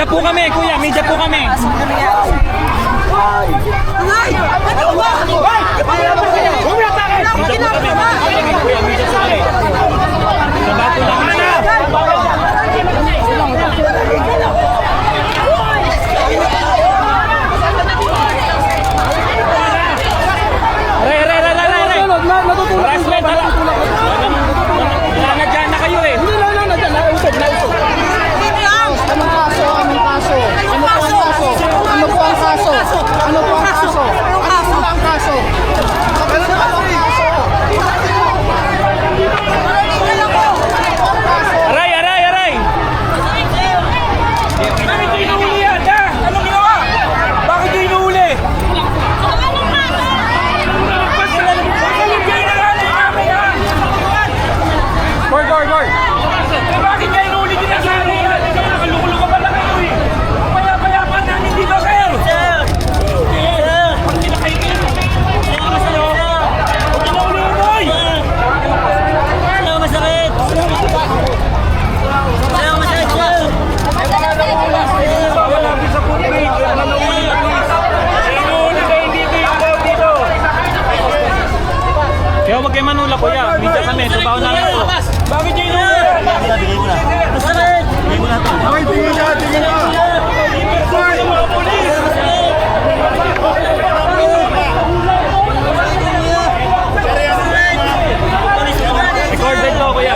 Media po kami, kuya. Media po kami. Kaya wag kayo manula, kuya. Media kami. Trabaho namin po. Bakit kayo nula? Bigay mo na. Masakit! Bigay mo na ito. Okay, tingin na. Tingin na. Mga polis! Recorded ko, kuya.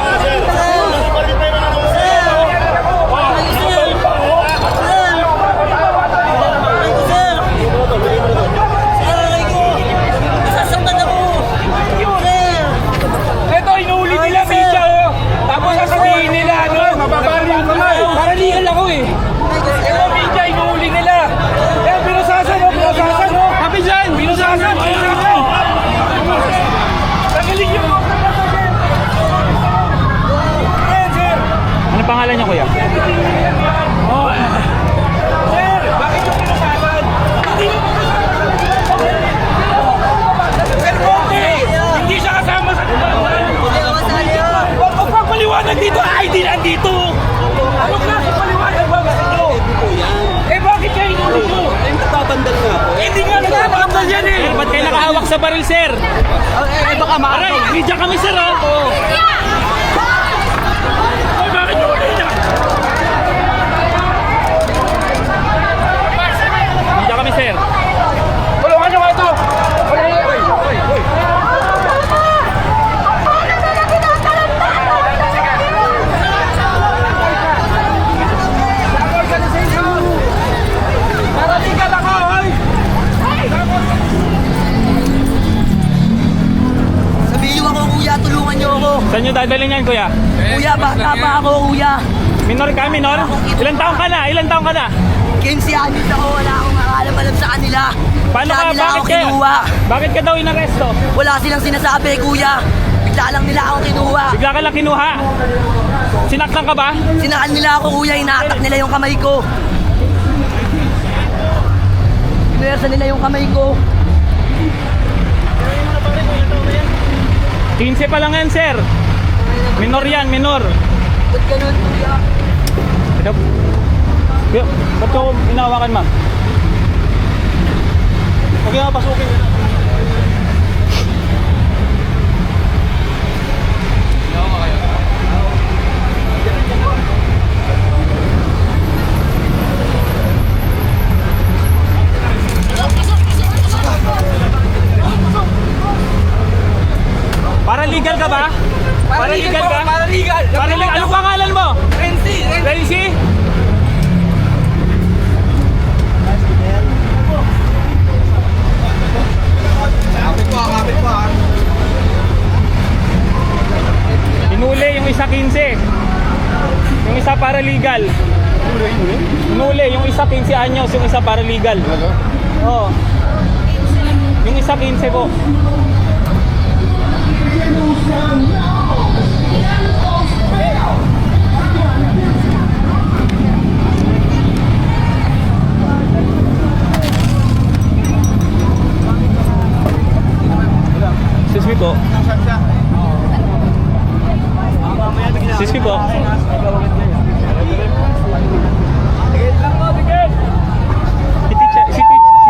Ano pangalan niya, kuya? Oh. Sir, bakit yung pinusasan? Hindi siya kasama sa huwag pagpaliwanag dito, ID nandito. Ano klase paliwanag ba ito? Eh bakit kayo inulit mo? Eh natabandal nga ako. Hindi nga natabandal yan eh. Ba't kayo nakahawak sa baril, sir? Eh baka maaraw. Media kami, sir, ha? Oo. Kami, sir. Tulungan nyo nga ito. Sabihin ako, kuya, tulungan nyo ako. Saan nyo dadalhin yan, kuya? Kuya, bata pa ako, kuya. Minor ka, minor? Ilan taong ka na? Ilan taong ka na? 15 anos ako, wala akong alam sa kanila. Paano Bigla ka? nila ako Bakit ka? kinuha. Bakit ka daw inaresto? Wala silang sinasabi, kuya. Bigla lang nila ako kinuha. Bigla ka lang kinuha. Sinaktan ka ba? Sinakal nila ako, kuya. Inaatak nila yung kamay ko. Pinersa nila yung kamay ko. 15 pa lang yan, sir. Minor yan, minor. Ba't ganun, kuya? Ba't ko inawakan, ma'am? Huwag yung pasukin. Paralegal ka ba? Paralegal ka? Paralegal. Paralegal. Anong pangalan mo? Renzi. Renzi? Kapit po ha. Inuli yung isa 15. Yung isa paralegal. Inuli yung isa 15 anyos, yung isa paralegal. Oo. Yung isa 15 po. Excuse me po. Excuse me po.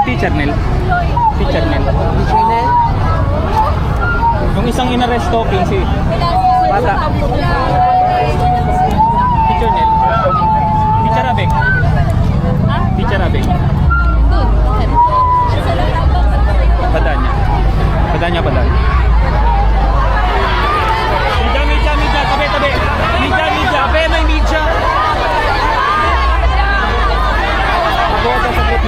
Teacher Nel. Teacher Nel. Yung isang in-arrest talking si Bata. Teacher Nel. Teacher Abeng. Teacher Abeng. Padanya. Padanya. Media. Tabi. Media. Abe, may media. Ako sa group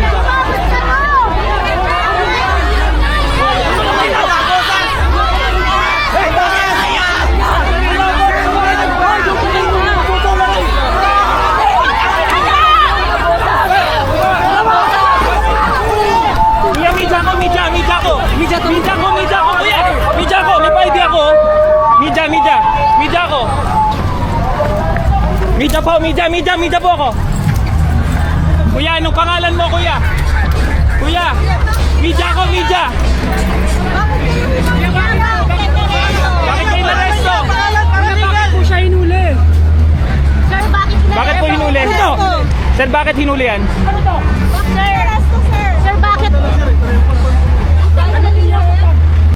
media. Media po ako. Kuya, anong pangalan mo, kuya? Kuya, media ako, media. Bakit kayo na-resto? Bakit po siya hinuli? Bakit po hinuli? Sir, bakit hinuli yan?